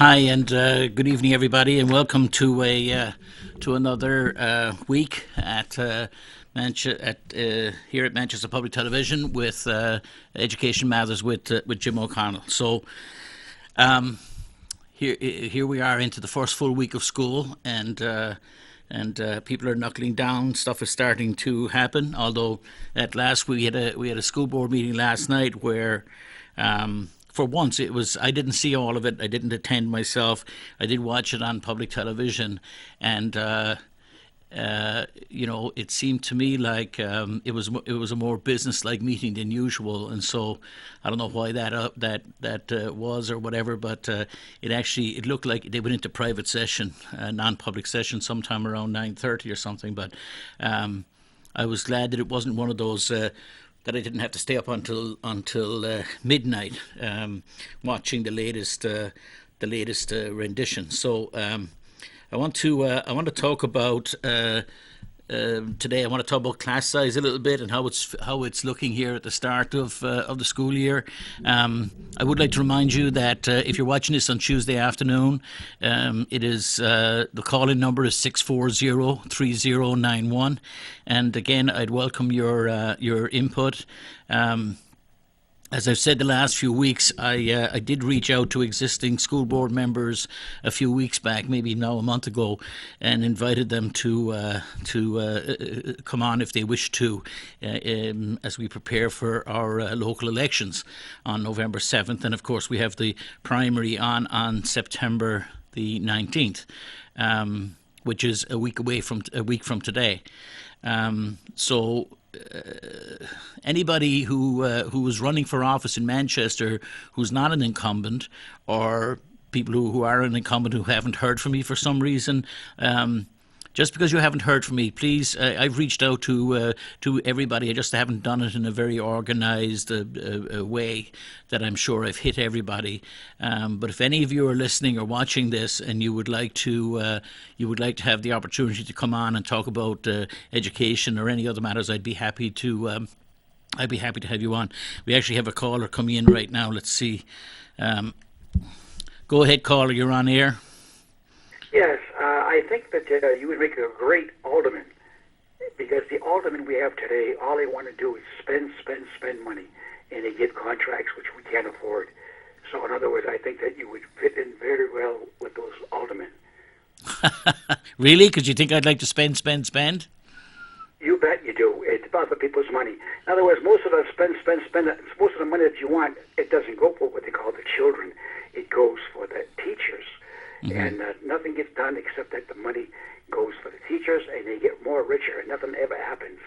Hi, and good evening, everybody, and welcome to another week at here at Manchester Public Television with Education Matters with Jim O'Connell. So here we are into the first full week of school, and people are knuckling down. Stuff is starting to happen. Although at last we had a school board meeting last night where. For once, I didn't see all of it. I didn't attend myself. I did watch it on public television, and it seemed to me like it was a more business-like meeting than usual. And so I don't know why that was or whatever, but it looked like they went into private session, non-public session, sometime around 9:30 or something. But I was glad that it wasn't one of those. That I didn't have to stay up until midnight watching the latest rendition. So I want to talk about today. I want to talk about class size a little bit and how it's looking here at the start of the school year. I would like to remind you that if you're watching this on Tuesday afternoon, it is the call-in number is 640-3091, and again, I'd welcome your input. As I've said the last few weeks, I did reach out to existing school board members a few weeks back, maybe now a month ago, and invited them to come on if they wish to, as we prepare for our local elections on November 7th. And of course, we have the primary on September the 19th, which is a week from today. So anybody who is running for office in Manchester who's not an incumbent, or people who are an incumbent who haven't heard from me for some reason, just because you haven't heard from me, please, I've reached out to everybody. I just haven't done it in a very organised way that I'm sure I've hit everybody. But if any of you are listening or watching this and you would like to have the opportunity to come on and talk about education or any other matters, I'd be happy to have you on. We actually have a caller coming in right now. Let's see. Go ahead, caller. You're on air. Yes, I think that you would make a great alderman, because the aldermen we have today, all they want to do is spend money, and they get contracts which we can't afford. So in other words, I think that you would fit in very well with those aldermen. Really? Because you think I'd like to spend? You bet you do. It's about the people's money. In other words, most of the spend. Most of the money that you want, it doesn't go for what they call the children. It goes for the teachers. Mm-hmm. And nothing gets done except that the money goes for the teachers, and they get more richer, and nothing ever happens.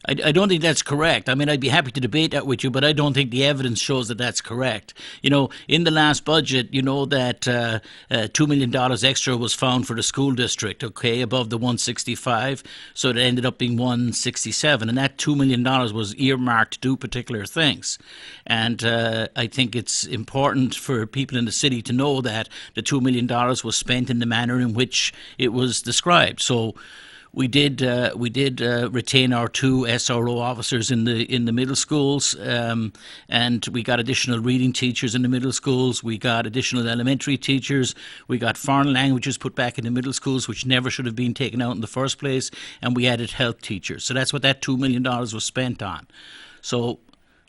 I don't think that's correct. I mean, I'd be happy to debate that with you, but I don't think the evidence shows that that's correct. You know, in the last budget, you know that $2 million extra was found for the school district, okay, above the 165, so it ended up being 167, and that $2 million was earmarked to do particular things. And I think it's important for people in the city to know that the $2 million was spent in the manner in which it was described. So we did retain our two SRO officers in the middle schools, and we got additional reading teachers in the middle schools. We got additional elementary teachers. We got foreign languages put back in the middle schools, which never should have been taken out in the first place. And we added health teachers. So that's what that $2 million was spent on. So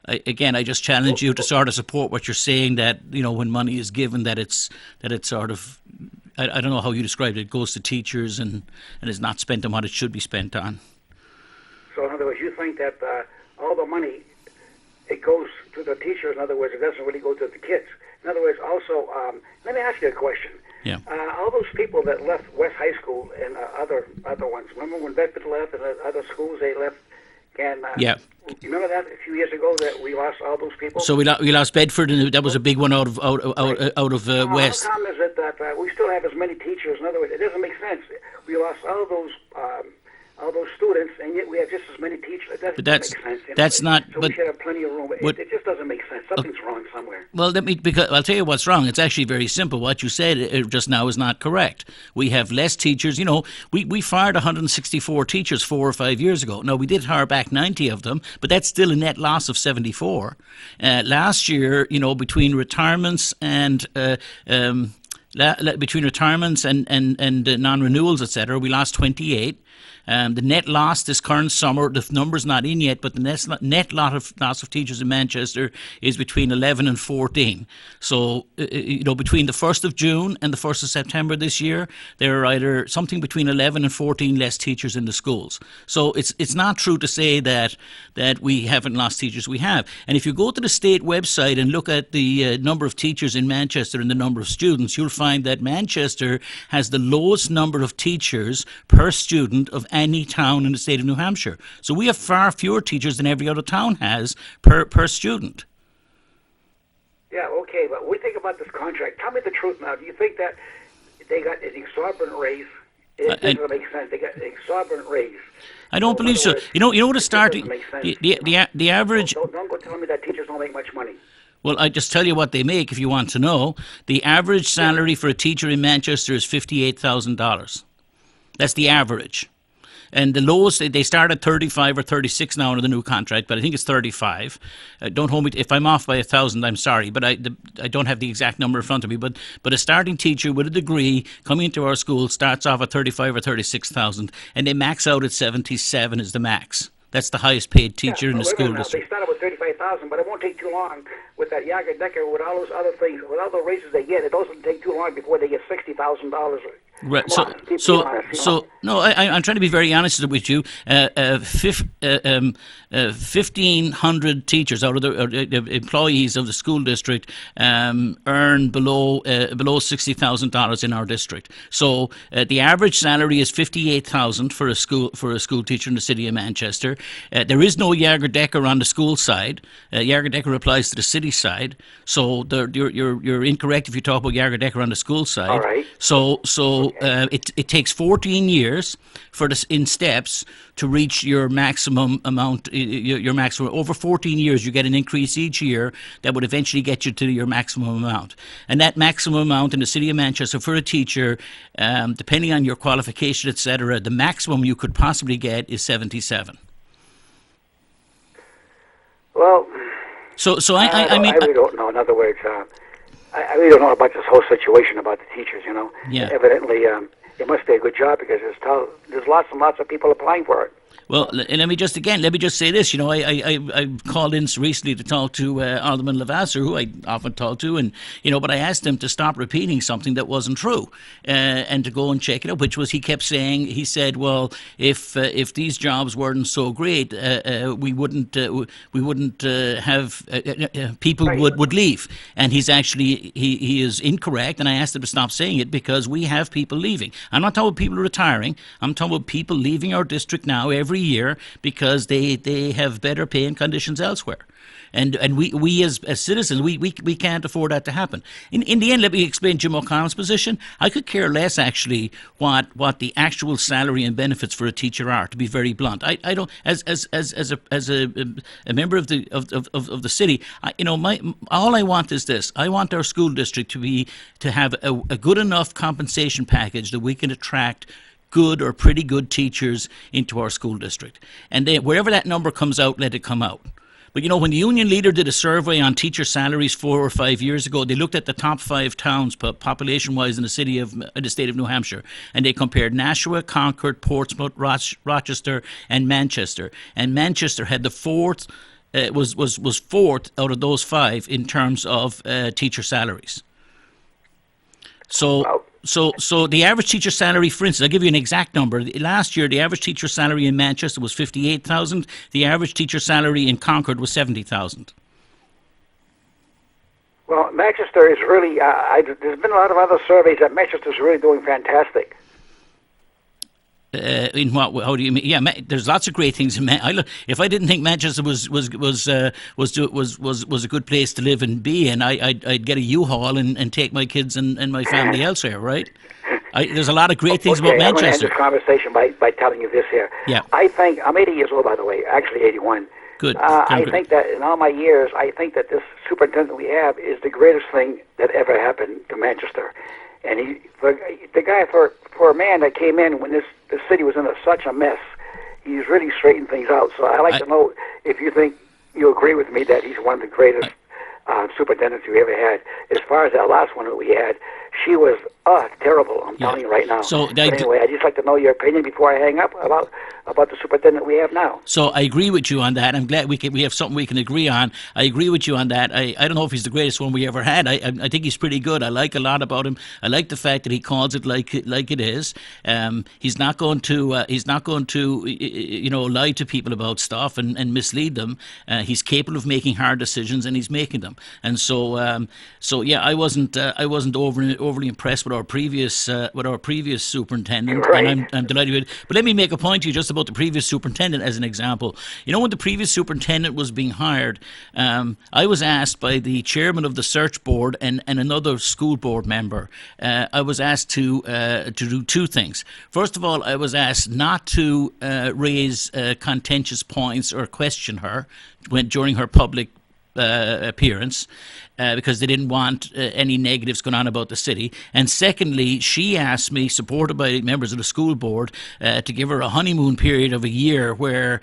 I just challenge you to sort of support what you're saying, that, you know, when money is given, that it's sort of, I don't know how you described it. It goes to teachers and is not spent on what it should be spent on. So in other words, you think that all the money, it goes to the teachers. In other words, it doesn't really go to the kids. In other words, also, let me ask you a question. Yeah. All those people that left West High School and other ones, remember when Bedford left and other schools they left? And yeah. You remember that a few years ago that we lost all those people? So we lost Bedford, and that was a big one out of West. How come is it that we still have as many teachers? In other words, it doesn't make sense. We lost all those students, and yet we have just as many teachers. It doesn't make sense. That's not. So we should have plenty of room. It just doesn't make sense. Something's wrong somewhere. Well, because I'll tell you what's wrong. It's actually very simple. What you said just now is not correct. We have less teachers. You know, we fired 164 teachers 4 or 5 years ago. Now, we did hire back 90 of them, but that's still a net loss of 74. Last year, you know, between retirements and Between retirements and non-renewals, etc., we lost 28. The net loss this current summer, the number's not in yet, but the net loss of teachers in Manchester is between 11 and 14. So, between the 1st of June and the 1st of September this year, there are either something between 11 and 14 less teachers in the schools. So it's not true to say that we haven't lost teachers. We have. And if you go to the state website and look at the number of teachers in Manchester and the number of students, you'll find that Manchester has the lowest number of teachers per student of any town in the state of New Hampshire. So we have far fewer teachers than every other town has per student. Yeah, okay, but we think about this contract. Tell me the truth now. Do you think that they got an exorbitant raise? It doesn't make sense. They got an exorbitant raise. I don't believe so. You know what the starting the average. Don't go telling me that teachers don't make much money. Well, I just tell you what they make if you want to know. The average salary for a teacher in Manchester is $58,000. That's the average. And the lowest, they start at 35 or 36 now under the new contract, but I think it's 35. Don't hold me, if I'm off by 1,000, I'm sorry, but I don't have the exact number in front of me. But a starting teacher with a degree coming into our school starts off at 35 or 36,000, and they max out at 77 is the max. That's the highest paid teacher in the school district. They start out with 35,000, but it won't take too long with that Yager Decker, with all those other things, with all the raises they get. It doesn't take too long before they get $60,000. Right. No, I'm trying to be very honest with you. 1,500 teachers out of the employees of the school district earn below $60,000 in our district. So the average salary is $58,000 for a school teacher in the city of Manchester. There is no Yager Decker on the school side. Yager Decker applies to the city side. So you're incorrect if you talk about Yager Decker on the school side. All right. It takes 14 years in steps to reach your maximum amount. Your maximum over 14 years, you get an increase each year that would eventually get you to your maximum amount. And that maximum amount in the city of Manchester for a teacher, depending on your qualification, etc., the maximum you could possibly get is 77. Well, I mean, I really don't know. In other words, I really don't know about this whole situation about the teachers. Yeah. Evidently, it must be a good job because there's lots and lots of people applying for it. Well, let me just say this. I called in recently to talk to Alderman Levasseur, who I often talk to, and but I asked him to stop repeating something that wasn't true, and to go and check it out. Which was he kept saying. He said, "Well, if these jobs weren't so great, we wouldn't have people would leave." And he's actually he is incorrect. And I asked him to stop saying it because we have people leaving. I'm not talking about people retiring. I'm talking about people leaving our district now every year because they have better pay and conditions elsewhere. And we as citizens, we can't afford that to happen. In the end, let me explain Jim O'Connell's position. I could care less, actually, what the actual salary and benefits for a teacher are, to be very blunt. I don't, as a member of the city, all I want is this. I want our school district to have a good enough compensation package that we can attract good or pretty good teachers into our school district. And then wherever that number comes out, let it come out. But when the union leader did a survey on teacher salaries 4 or 5 years ago, they looked at the top 5 towns population-wise in the state of New Hampshire, and they compared Nashua, Concord, Portsmouth, Rochester, and Manchester. And Manchester had the fourth, was fourth out of those 5 in terms of teacher salaries. So the average teacher salary, for instance, I'll give you an exact number. Last year, the average teacher salary in Manchester was $58,000. The average teacher salary in Concord was $70,000. Well, Manchester is really. There's been a lot of other surveys that Manchester is really doing fantastic. In what? How do you mean? Yeah, there's lots of great things in Manchester. If I didn't think Manchester was a good place to live and be in, I'd get a U-Haul and take my kids and my family elsewhere, right? There's a lot of great things about Manchester. I'm going to end this conversation by telling you this here. Yeah. I think I'm 80 years old, by the way. Actually, 81. Good. I think that in all my years, I think that this superintendent we have is the greatest thing that ever happened to Manchester. And for a man that came in when the city was in such a mess, he's really straightened things out. So I'd like to know if you agree with me that he's one of the greatest superintendents we ever had. As far as that last one that we had, She was terrible. I'm telling you right now. So but anyway, I'd just like to know your opinion before I hang up about the superintendent we have now. So I agree with you on that. I'm glad we have something we can agree on. I agree with you on that. I don't know if he's the greatest one we ever had. I think he's pretty good. I like a lot about him. I like the fact that he calls it like it is. He's not going to lie to people about stuff and mislead them. He's capable of making hard decisions, and he's making them. And so yeah, I wasn't overly impressed with our previous superintendent, Right. and I'm delighted with it. But let me make a point to you just about the previous superintendent as an example. When the previous superintendent was being hired, I was asked by the chairman of the search board and another school board member. I was asked to do two things. First of all, I was asked not to raise contentious points or question her during her public appearance, because they didn't want any negatives going on about the city. And secondly, she asked me, supported by members of the school board, to give her a honeymoon period of a year where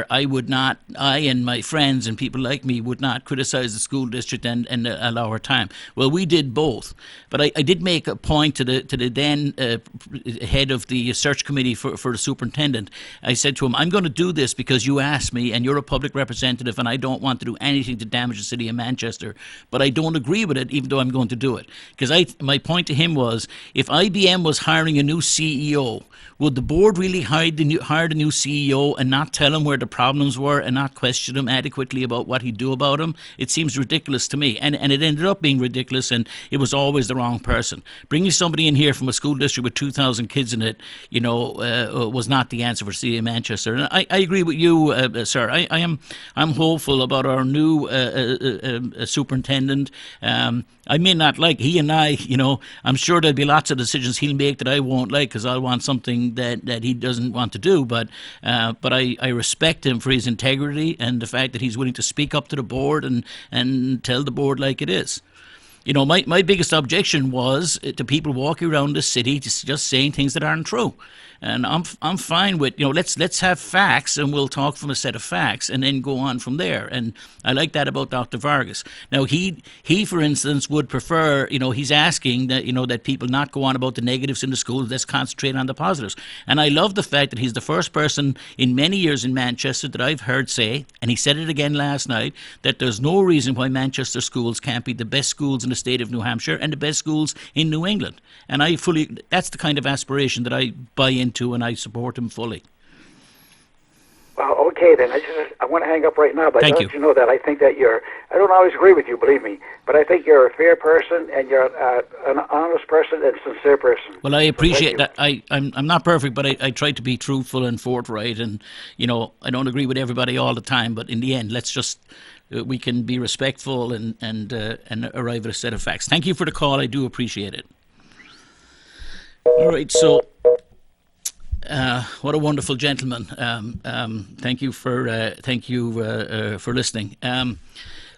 I and my friends and people like me would not criticize the school district and allow her time. Well, we did both. But I did make a point to the then head of the search committee for the superintendent. I said to him, I'm going to do this because you asked me and you're a public representative, and I don't want to do anything to damage the city of Manchester. But I don't agree with it, even though I'm going to do it. Because my point to him was, if IBM was hiring a new CEO, would the board really hire the new CEO and not tell him where the problems were and not question him adequately about what he'd do about them? It seems ridiculous to me. And it ended up being ridiculous, and it was always the wrong person. Bringing somebody in here from a school district with 2,000 kids in it, was not the answer for the city of Manchester. And I agree with you, sir. I'm hopeful about our new superintendent. I may not like, he and I, I'm sure there'll be lots of decisions he'll make that I won't like, because I'll want something that he doesn't want to do. But I respect him for his integrity and the fact that he's willing to speak up to the board and tell the board like it is. My biggest objection was to people walking around the city just saying things that aren't true. And I'm fine with, let's have facts, and we'll talk from a set of facts and then go on from there. And I like that about Dr. Vargas. Now, he for instance, would prefer, he's asking that, that people not go on about the negatives in the schools, let's concentrate on the positives. And I love the fact that he's the first person in many years in Manchester that I've heard say, and he said it again last night, that there's no reason why Manchester schools can't be the best schools in the state of New Hampshire and the best schools in New England. And that's the kind of aspiration that I buy into, and I support him fully. Well, okay then. I want to hang up right now, but Thank I you. let you know that I think that I don't always agree with you, believe me, but I think you're a fair person, and you're an honest person and sincere person. Well, I appreciate Thank that. I'm not perfect, but I try to be truthful and forthright, and I don't agree with everybody all the time, but in the end, let's just we can be respectful and arrive at a set of facts. Thank you for the call. I do appreciate it. All right, so what a wonderful gentleman. Thank you for listening.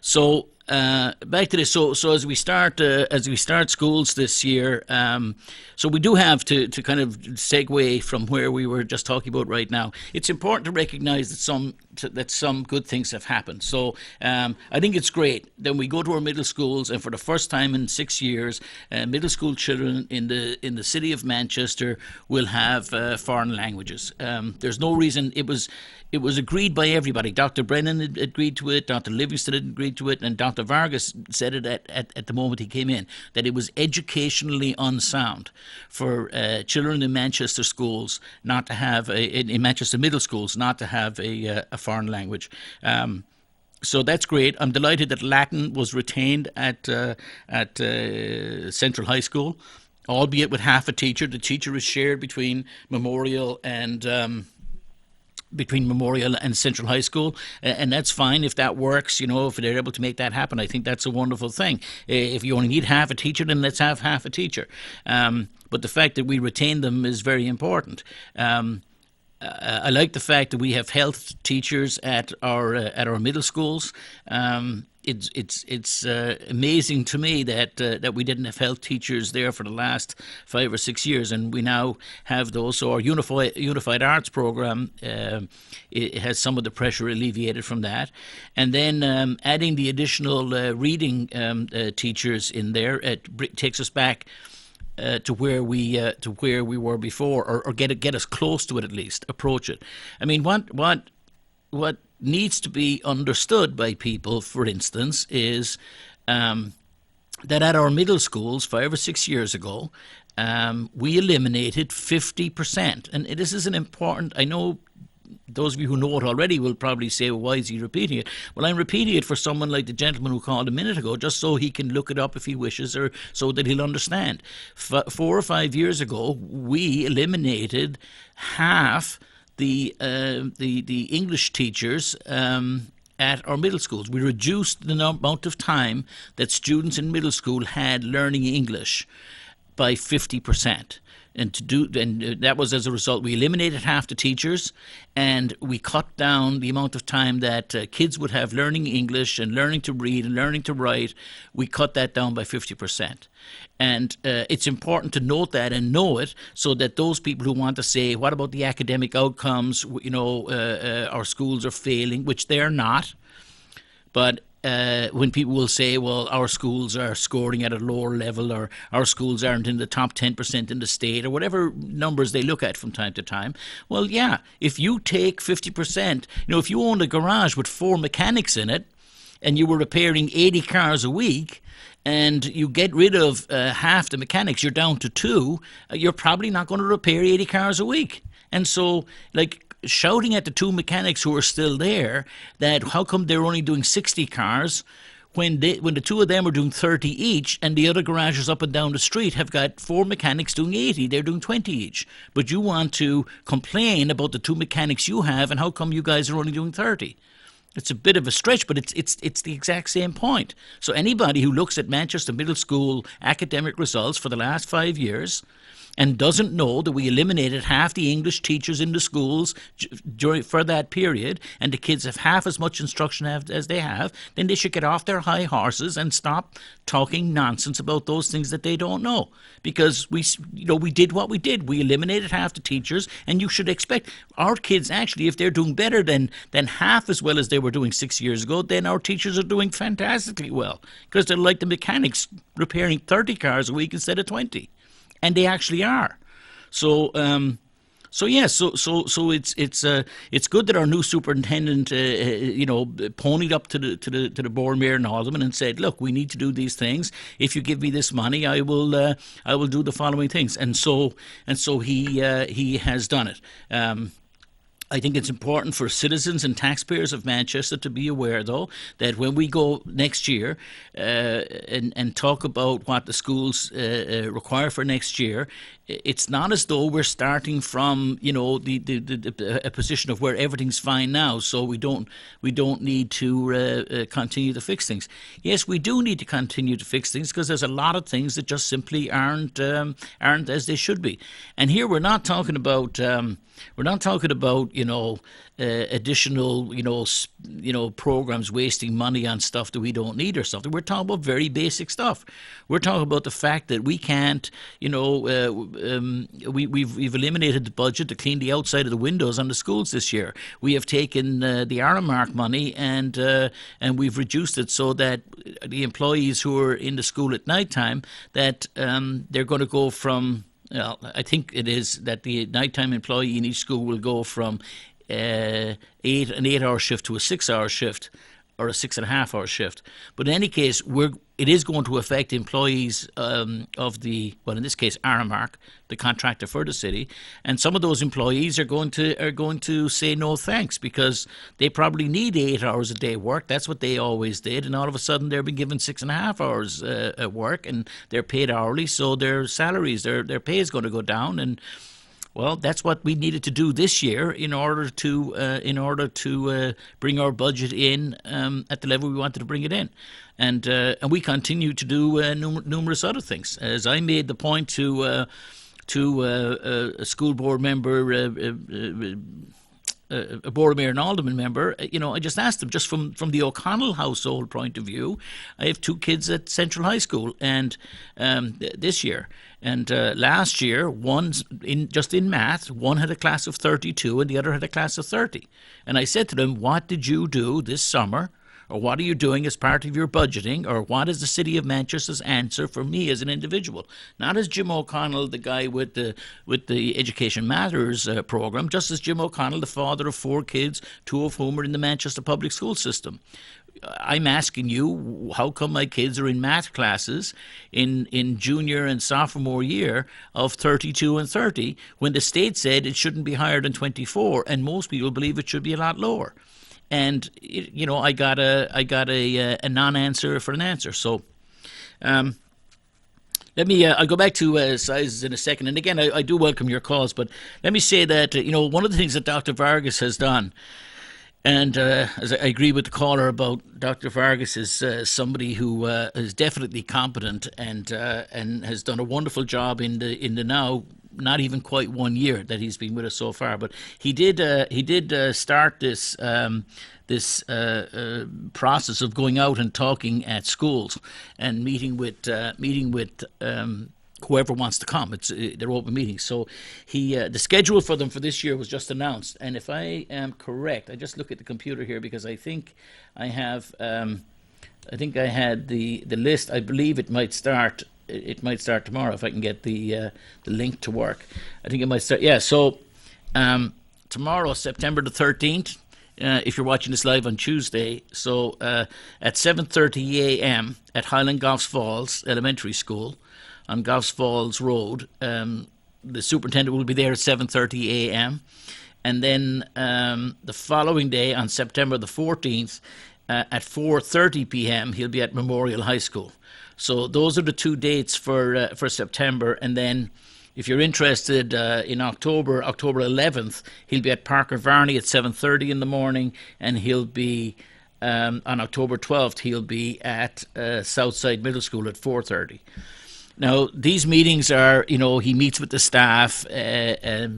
So back to this. So as we start schools this year, so we do have to kind of segue from where we were just talking about right now. It's important to recognise that some good things have happened. So I think it's great that we go to our middle schools, and for the first time in 6 years, middle school children in the city of Manchester will have foreign languages. There's no reason. It was agreed by everybody. Dr. Brennan had agreed to it, Dr. Livingston had agreed to it, and Dr. Vargas said it at the moment he came in, that it was educationally unsound for children in Manchester schools not to have, in Manchester middle schools, not to have a foreign language. So that's great. I'm delighted that Latin was retained at Central High School, albeit with half a teacher. The teacher is shared between Memorial and Central High School, and that's fine if that works, if they're able to make that happen. I think that's a wonderful thing. If you only need half a teacher, then let's have half a teacher. But the fact that we retain them is very important. I like the fact that we have health teachers at our middle schools. it's amazing to me that we didn't have health teachers there for the last 5 or 6 years, and we now have those. So our unified arts program, it has some of the pressure alleviated from that, and then adding the additional reading teachers in there, takes us back to where we were before, or get us close to it, at least approach it. I mean, what needs to be understood by people, for instance, is that at our middle schools 5 or 6 years ago, we eliminated 50%. And this is an important, I know those of you who know it already will probably say, well, why is he repeating it? Well, I'm repeating it for someone like the gentleman who called a minute ago, just so he can look it up if he wishes, or so that he'll understand. 4 or 5 years ago, we eliminated half the English teachers at our middle schools. We reduced the amount of time that students in middle school had learning English by 50%. And that was as a result. We eliminated half the teachers, and we cut down the amount of time that kids would have learning English and learning to read and learning to write. We cut that down by 50%. And it's important to note that and know it, so that those people who want to say, what about the academic outcomes? Our schools are failing, which they're not. But when people will say, well, our schools are scoring at a lower level, or our schools aren't in the top 10% in the state, or whatever numbers they look at from time to time, well, yeah, if you take 50%, if you owned a garage with 4 mechanics in it, and you were repairing 80 cars a week, and you get rid of half the mechanics, you're down to 2, you're probably not going to repair 80 cars a week. And so, shouting at the 2 mechanics who are still there that how come they're only doing 60 cars when the 2 of them are doing 30 each, and the other garages up and down the street have got 4 mechanics doing 80, they're doing 20 each. But you want to complain about the 2 mechanics you have, and how come you guys are only doing 30? It's a bit of a stretch, but it's the exact same point. So anybody who looks at Manchester Middle School academic results for the last 5 years and doesn't know that we eliminated half the English teachers in the schools for that period, and the kids have half as much instruction as they have, then they should get off their high horses and stop talking nonsense about those things that they don't know. Because we did what we did. We eliminated half the teachers, and you should expect our kids, actually, if they're doing better than half as well as they were doing 6 years ago, then our teachers are doing fantastically well, because they're like the mechanics repairing 30 cars a week instead of 20. And they actually are. So it's good that our new superintendent, ponied up to the board mayor and alderman and said, look, we need to do these things. If you give me this money, I will do the following things. And so he has done it. I think it's important for citizens and taxpayers of Manchester to be aware, though, that when we go next year and talk about what the schools require for next year, it's not as though we're starting from a position of where everything's fine now, so we don't need to continue to fix things. Yes, we do need to continue to fix things, because there's a lot of things that just simply aren't as they should be. And here we're not talking about additional programs wasting money on stuff that we don't need or something. We're talking about very basic stuff. We're talking about the fact that we can't, we've eliminated the budget to clean the outside of the windows on the schools this year. We have taken the Aramark money and we've reduced it so that the employees who are in the school at night time, that they're going to go from, well, I think it is that the nighttime employee in each school will go from an 8-hour shift to a 6-hour shift, or a 6.5-hour shift. But in any case, it is going to affect employees of the, well, in this case, Aramark, the contractor for the city, and some of those employees are going to say no thanks, because they probably need 8 hours a day work. That's what they always did, and all of a sudden they're being given 6.5 hours at work, and they're paid hourly, so their salaries, their pay is going to go down. And well, that's what we needed to do this year in order to bring our budget in at the level we wanted to bring it in, and we continue to do numerous other things. As I made the point to a school board member a Boromir and Alderman member, I just asked them, just from the O'Connell household point of view. I have two kids at Central High School, and this year. And last year, just in math, one had a class of 32 and the other had a class of 30. And I said to them, what did you do this summer? Or what are you doing as part of your budgeting? Or what is the City of Manchester's answer for me as an individual? Not as Jim O'Connell, the guy with the Education Matters programme, just as Jim O'Connell, the father of 4 kids, 2 of whom are in the Manchester public school system. I'm asking you, how come my kids are in math classes in junior and sophomore year of 32 and 30 when the state said it shouldn't be higher than 24, and most people believe it should be a lot lower? And I got a non-answer for an answer. So let me. I'll go back to sizes in a second. And again, I do welcome your calls. But let me say that one of the things that Dr. Vargas has done, and as I agree with the caller about Dr. Vargas, is somebody who is definitely competent and has done a wonderful job in the now not even quite 1 year that he's been with us so far. But he did start this process of going out and talking at schools and meeting with whoever wants to come. They're open meetings. So the schedule for them for this year was just announced. And if I am correct, I just look at the computer here because I think I have. I think I had the list. I believe it might start. It might start tomorrow if I can get the link to work. I think it might start. Yeah. So tomorrow, September the 13th. If you're watching this live on Tuesday, so at 7:30 a.m. at Highland Goffs Falls Elementary School on Goffs Falls Road, the superintendent will be there at 7:30 a.m. And then the following day, on September the 14th, at 4:30 p.m., he'll be at Memorial High School. So those are the 2 dates for September. And then if you're interested in October 11th, he'll be at Parker Varney at 7:30 in the morning, and he'll be on October 12th, he'll be at Southside Middle School at 4:30. Now, these meetings are, he meets with the staff, the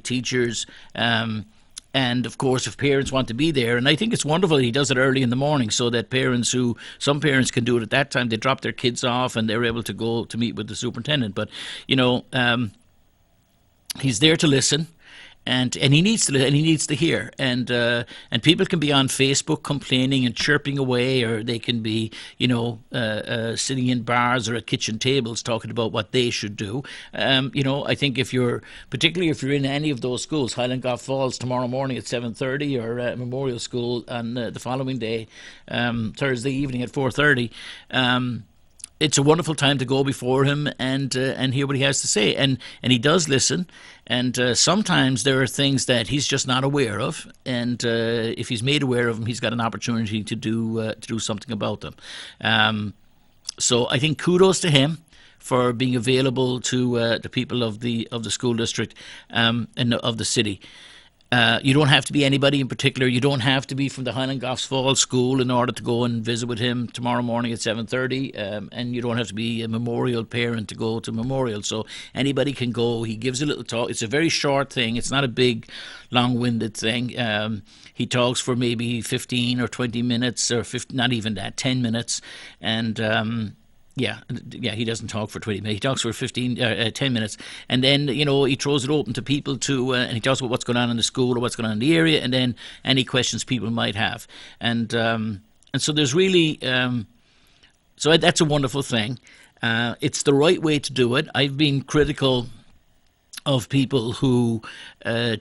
teachers, and of course, if parents want to be there, and I think it's wonderful he does it early in the morning so that some parents can do it at that time. They drop their kids off and they're able to go to meet with the superintendent. But, he's there to listen. And he needs to and he needs to hear, and people can be on Facebook complaining and chirping away, or they can be sitting in bars or at kitchen tables talking about what they should do. I think particularly if you're in any of those schools, Highland Goff Falls tomorrow morning at 7:30, or Memorial School on the following day, Thursday evening at 4:30. It's a wonderful time to go before him and hear what he has to say, and he does listen. And sometimes there are things that he's just not aware of, and if he's made aware of them, he's got an opportunity to do something about them. So I think kudos to him for being available to the people of the school district and of the city. You don't have to be anybody in particular. You don't have to be from the Highland Goffs Falls School in order to go and visit with him tomorrow morning at 7:30. And you don't have to be a Memorial parent to go to Memorial. So anybody can go. He gives a little talk. It's a very short thing. It's not a big, long-winded thing. He talks for maybe 15 or 20 minutes, or not even that, 10 minutes. And Yeah, he doesn't talk for 20 minutes. He talks for 10 minutes. And then, he throws it open to people and he talks about what's going on in the school or what's going on in the area, and then any questions people might have. And so there's really, so that's a wonderful thing. It's the right way to do it. I've been critical of people who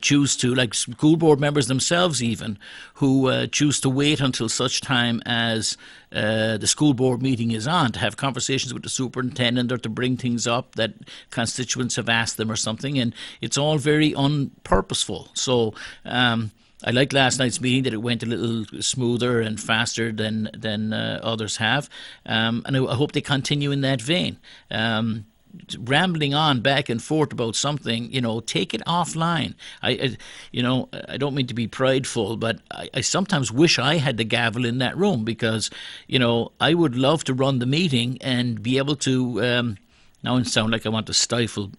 choose to, like school board members themselves even, who choose to wait until such time as the school board meeting is on to have conversations with the superintendent or to bring things up that constituents have asked them or something, and it's all very unpurposeful. So I liked last night's meeting that it went a little smoother and faster than others have, and I hope they continue in that vein. Rambling on back and forth about something, take it offline. I don't mean to be prideful, but I sometimes wish I had the gavel in that room, because, I would love to run the meeting and be able to, now I sound like I want to stifle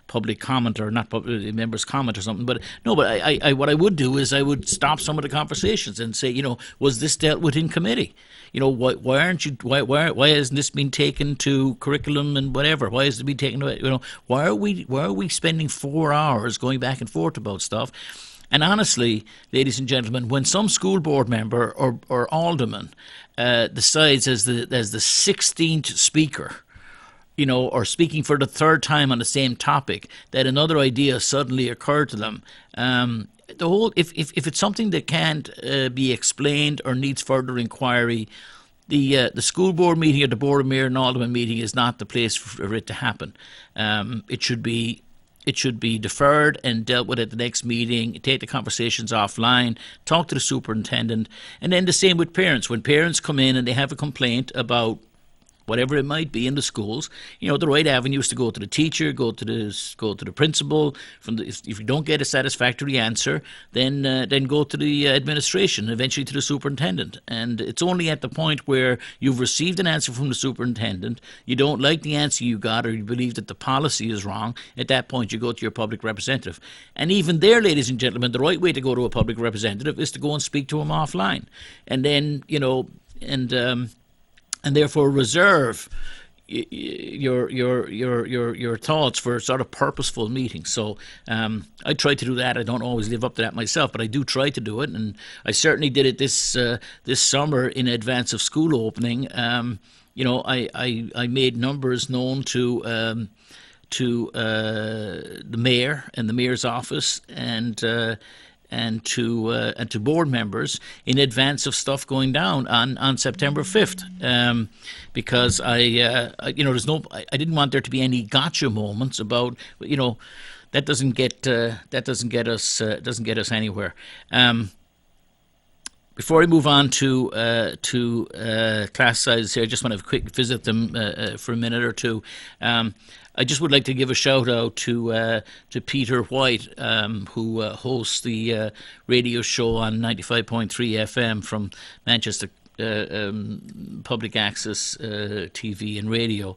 public comment or not public members' comment or something, but no. But I what I would do is I would stop some of the conversations and say, was this dealt with in committee? Why aren't you? Why hasn't this been taken to curriculum and whatever? Why has it been taken to? Why are we spending 4 hours going back and forth about stuff? And honestly, ladies and gentlemen, when some school board member or alderman decides as the 16th speaker, or speaking for the third time on the same topic, that another idea suddenly occurred to them. If it's something that can't be explained or needs further inquiry, the school board meeting or the board of mayor and alderman meeting is not the place for it to happen. It should be deferred and dealt with at the next meeting. Take the conversations offline, talk to the superintendent, and then the same with parents. When parents come in and they have a complaint about whatever it might be in the schools, the right avenue is to go to the teacher, go to the principal. If you don't get a satisfactory answer, then go to the administration, eventually to the superintendent. And it's only at the point where you've received an answer from the superintendent, you don't like the answer you got, or you believe that the policy is wrong. At that point, you go to your public representative. And even there, ladies and gentlemen, the right way to go to a public representative is to go and speak to him offline, and then and therefore reserve your thoughts for sort of purposeful meetings. So I try to do that. I don't always live up to that myself, but I do try to do it, and I certainly did it this summer in advance of school opening. I made numbers known to the mayor and the mayor's office and to board members in advance of stuff going down on September 5th, because I didn't want there to be any gotcha moments about that doesn't get us anywhere. Before I move on to class sizes here, I just want to quick visit them for a minute or two. I just would like to give a shout out to Peter White, who hosts the radio show on 95.3 FM from Manchester Public Access TV and radio.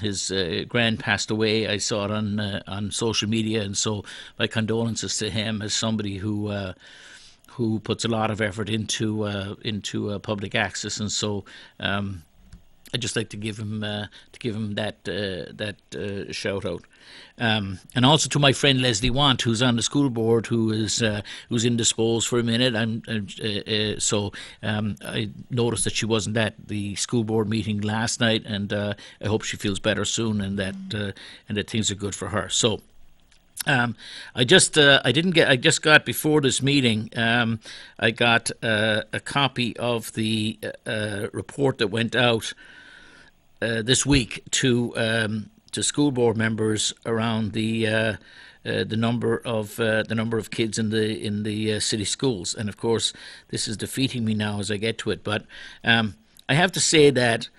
His grand passed away. I saw it on social media, and so my condolences to him as somebody who puts a lot of effort into public access, and so I'd just like to give him that shout out, and also to my friend Leslie Want, who's on the school board, who's indisposed for a minute. I noticed that she wasn't at the school board meeting last night, and I hope she feels better soon, and that things are good for her. So. I just got before this meeting. I got a copy of the report that went out this week to school board members around the number of kids in the city schools, and of course this is defeating me now as I get to it. But I have to say that.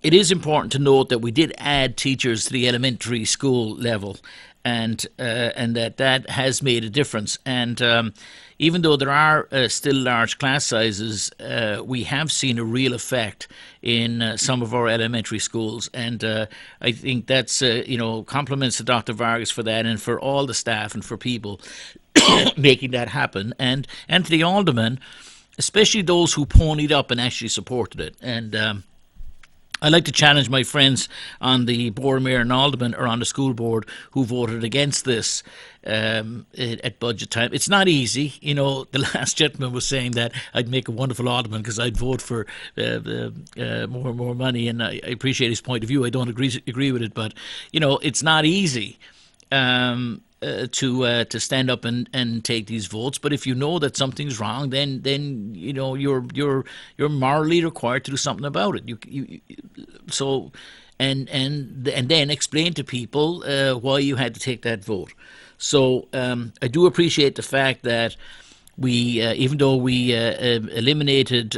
It is important to note that we did add teachers to the elementary school level, and that has made a difference. And even though there are still large class sizes, we have seen a real effect in some of our elementary schools. And I think that's compliments to Dr. Vargas for that, and for all the staff and for people making that happen, and to the aldermen, especially those who ponied up and actually supported it. And I'd like to challenge my friends on the board, mayor and alderman, or on the school board, who voted against this at budget time. It's not easy. The last gentleman was saying that I'd make a wonderful alderman because I'd vote for more money, and I appreciate his point of view. I don't agree with it, but it's not easy. To stand up and take these votes, but if you know that something's wrong, then you're morally required to do something about it. And then explain to people why you had to take that vote. So I do appreciate the fact that we, even though we eliminated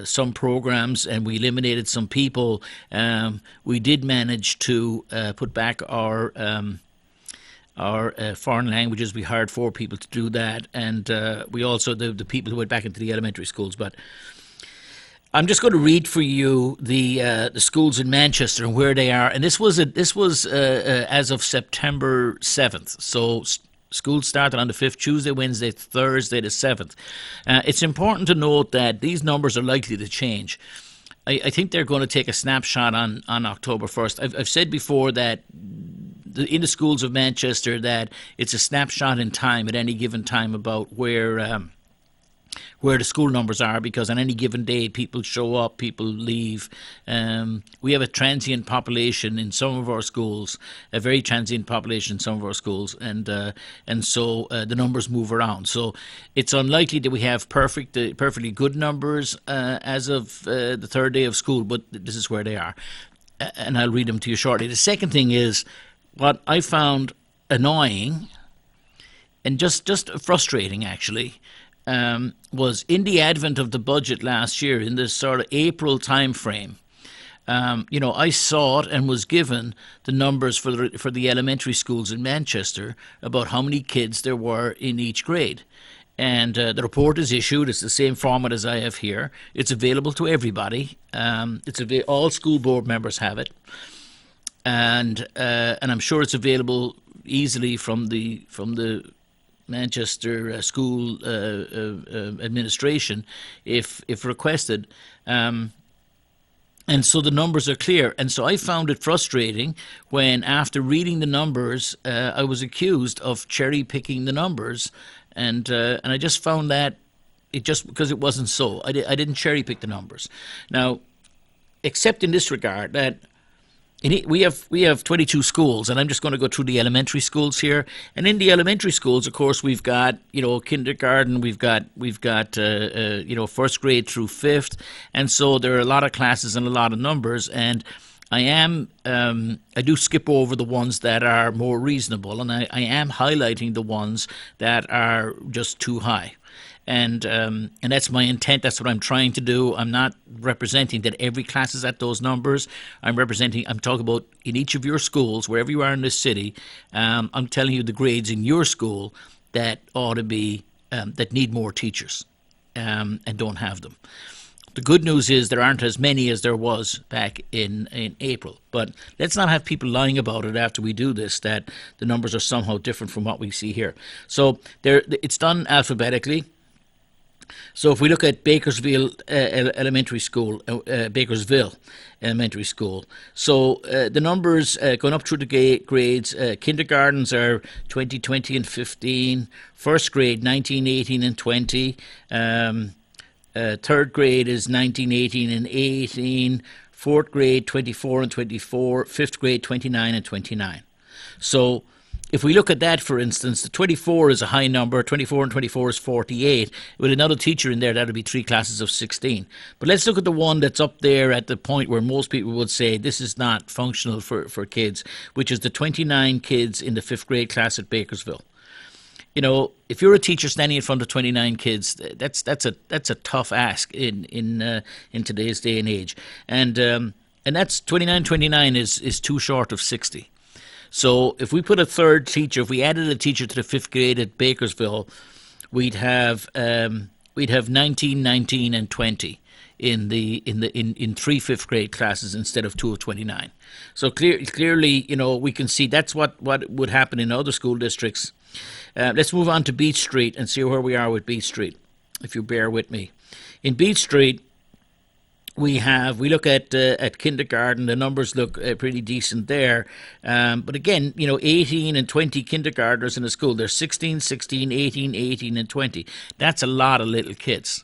some programs and we eliminated some people, we did manage to put back our foreign languages. We hired 4 people to do that, and we also the people who went back into the elementary schools. But I'm just going to read for you the schools in Manchester and where they are. And this was as of September 7th. So school started on the 5th, Tuesday, Wednesday, Thursday the 7th. It's important to note that these numbers are likely to change. I think they're going to take a snapshot on October 1st. I've said before that in the schools of Manchester that it's a snapshot in time at any given time about where the school numbers are, because on any given day people show up, people leave. We have a transient population in some of our schools, a very transient population in some of our schools, and so the numbers move around. So it's unlikely that we have perfectly good numbers as of the third day of school, but this is where they are, and I'll read them to you shortly. The second thing is what I found annoying and just frustrating, actually. Was in the advent of the budget last year, in this sort of April time frame. I saw it and was given the numbers for the elementary schools in Manchester about how many kids there were in each grade. And the report is issued. It's the same format as I have here. It's available to everybody. All school board members have it, and I'm sure it's available easily from the Manchester school administration if requested. And so the numbers are clear. And so I found it frustrating when, after reading the numbers, I was accused of cherry picking the numbers. And I just found that because it wasn't so. I didn't cherry pick the numbers. Now, except in this regard, that we have 22 schools, and I'm just going to go through the elementary schools here. And in the elementary schools, of course, we've got kindergarten, we've got first grade through fifth, and so there are a lot of classes and a lot of numbers. And I do skip over the ones that are more reasonable, and I am highlighting the ones that are just too high. And that's my intent. That's what I'm trying to do. I'm not representing that every class is at those numbers. I'm talking about in each of your schools, wherever you are in this city. I'm telling you the grades in your school that ought to be, that need more teachers and don't have them. The good news is there aren't as many as there was back in April. But let's not have people lying about it after we do this, that the numbers are somehow different from what we see here. So it's done alphabetically. So if we look at Bakersville Elementary School, Bakersville Elementary School, so the numbers going up through the grades, kindergartens are 20, 20 and 15, first grade 19, 18 and 20, third grade is 19, 18 and 18, fourth grade 24 and 24, fifth grade 29 and 29. So if we look at that, for instance, the 24 is a high number, 24 and 24 is 48. With another teacher in there, that would be 3 classes of 16. But let's look at the one that's up there at the point where most people would say this is not functional for kids, which is the 29 kids in the 5th grade class at Bakersville. You know, if you're a teacher standing in front of 29 kids, that's a tough ask in today's day and age. And that's 29 is too short of 60. So if we put a third teacher, if we added a teacher to the 5th grade at Bakersville, we'd have 19, 19, and 20 in 3 5th grade classes instead of 2 of 29. So clearly, you know, we can see that's what would happen in other school districts. Let's move on to Beach Street and see where we are with Beach Street, if you bear with me. In Beach Street, we look at kindergarten. The numbers look pretty decent there. But again, you know, 18 and 20 kindergartners in a school. There's 16, 16, 18, 18, and 20. That's a lot of little kids.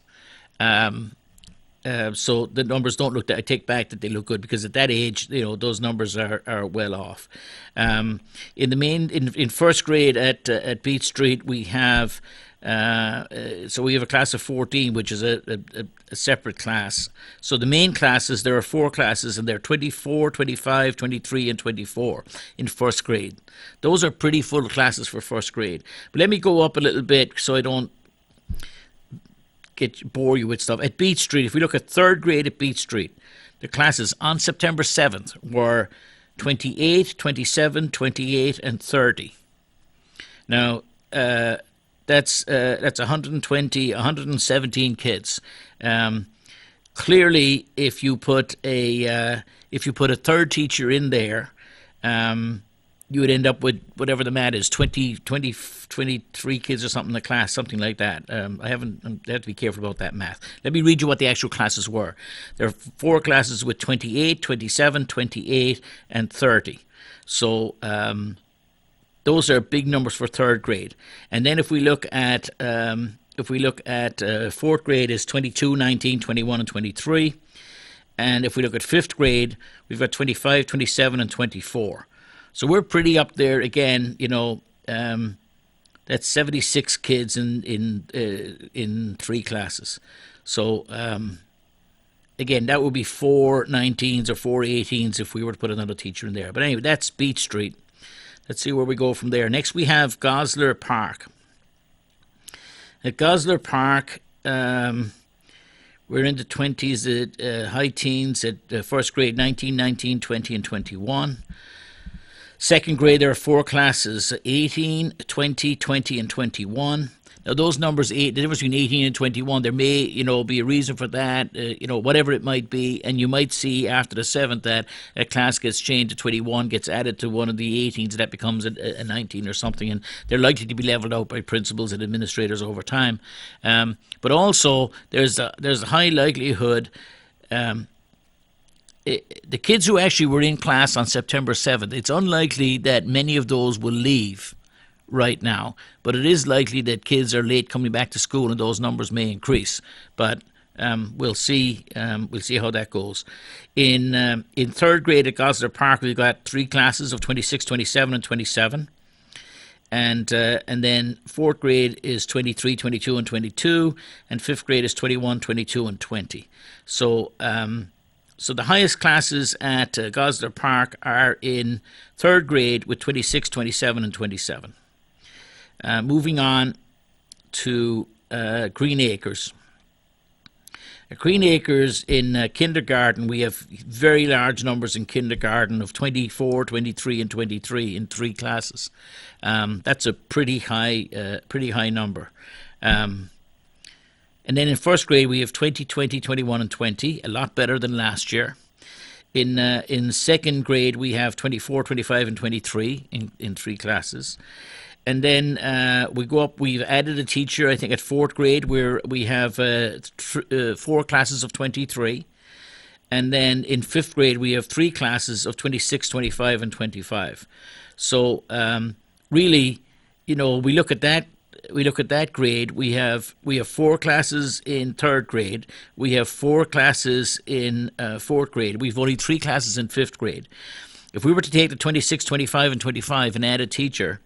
So the numbers don't look, I take back that they look good, because at that age, you know, those numbers are well off. In first grade at Beach Street, we have so we have a class of 14, which is a separate class. So the main classes, there are 4 classes, and they're 24, 25, 23, and 24 in first grade. Those are pretty full classes for first grade. But let me go up a little bit so I don't bore you with stuff. At Beach Street, if we look at third grade at Beach Street, the classes on September 7th were 28, 27, 28, and 30. Now, that's 120, 117 kids. clearly, if you put a third teacher in there, you would end up with whatever the math is, 23 kids or something in the class, something like that. I have to be careful about that math. Let me read you what the actual classes were. There are 4 classes with 28, 27, 28, and 30. So those are big numbers for third grade. And then if we look at fourth grade is 22, 19, 21, and 23. And if we look at fifth grade, we've got 25, 27, and 24. So we're pretty up there again. That's 76 kids in 3 classes. So again, that would be 4 19s or 4 18s if we were to put another teacher in there. But anyway, that's Beach Street. Let's see where we go from there. Next, we have Goslar Park. At Goslar Park, we're in the 20s, high teens at first grade, 19, 19, 20, and 21. Second grade, there are 4 classes, 18, 20, 20, and 21. Now, those numbers, the difference between 18 and 21, there may, be a reason for that, whatever it might be. And you might see after the 7th that a class gets changed to 21, gets added to one of the 18s, that becomes a 19 or something. And they're likely to be leveled out by principals and administrators over time. But also, there's a high likelihood the kids who actually were in class on September 7th, it's unlikely that many of those will leave right now, but it is likely that kids are late coming back to school and those numbers may increase. But we'll see how that goes. In third grade at Goslar Park, we've got 3 classes of 26, 27, and 27. And then fourth grade is 23, 22, and 22, and fifth grade is 21, 22, and 20. So the highest classes at Goslar Park are in third grade with 26, 27, and 27. Moving on to Green Acres. At Green Acres in kindergarten, we have very large numbers in kindergarten of 24, 23, and 23 in 3 classes. That's a pretty high number. And then in first grade, we have 20, 20, 21, and 20, a lot better than last year. In second grade, we have 24, 25, and 23 in 3 classes. And then we go up, we've added a teacher, I think, at fourth grade, where we have 4 classes of 23. And then in fifth grade, we have 3 classes of 26, 25, and 25. So really, we look at that grade. We have 4 classes in third grade. We have 4 classes in fourth grade. We've only 3 classes in fifth grade. If we were to take the 26, 25, and 25 and add a teacher,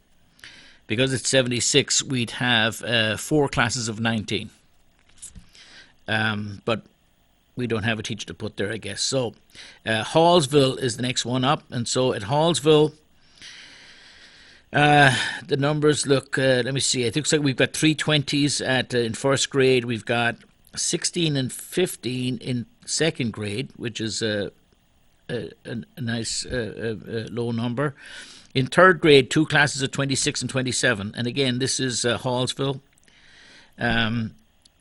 because it's 76, we'd have 4 classes of 19. But we don't have a teacher to put there, I guess. So Hallsville is the next one up. And so at Hallsville, the numbers look, let me see, it looks like we've got 3 20s in first grade. We've got 16 and 15 in second grade, which is a nice low number. In third grade, 2 classes of 26 and 27. And again, this is Hallsville.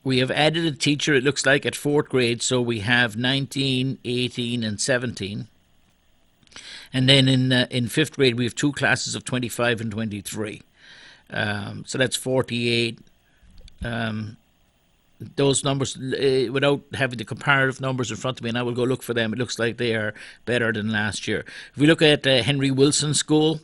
We have added a teacher, it looks like, at fourth grade. So we have 19, 18, and 17. And then in fifth grade, we have 2 classes of 25 and 23. So that's 48. Those numbers, without having the comparative numbers in front of me, and I will go look for them, it looks like they are better than last year. If we look at Henry Wilson School,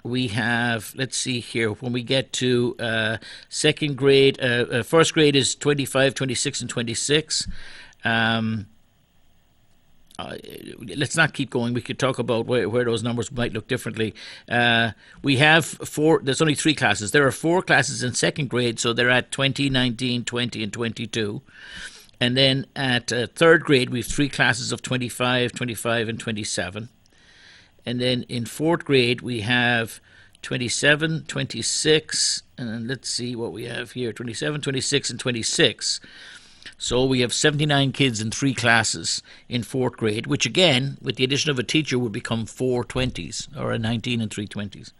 we have, let's see here, when we get to second grade, first grade is 25, 26, and 26. Let's not keep going. We could talk about where those numbers might look differently. We have 4, there's only 3 classes. There are 4 classes in second grade, so they're at 20, 19, 20, and 22. And then at third grade, we have 3 classes of 25, 25, and 27. And then in fourth grade, we have 27, 26, and let's see what we have here, 27, 26, and 26. So we have 79 kids in 3 classes in fourth grade, which again, with the addition of a teacher, would become 4 20s, or a 19 and 3 20s.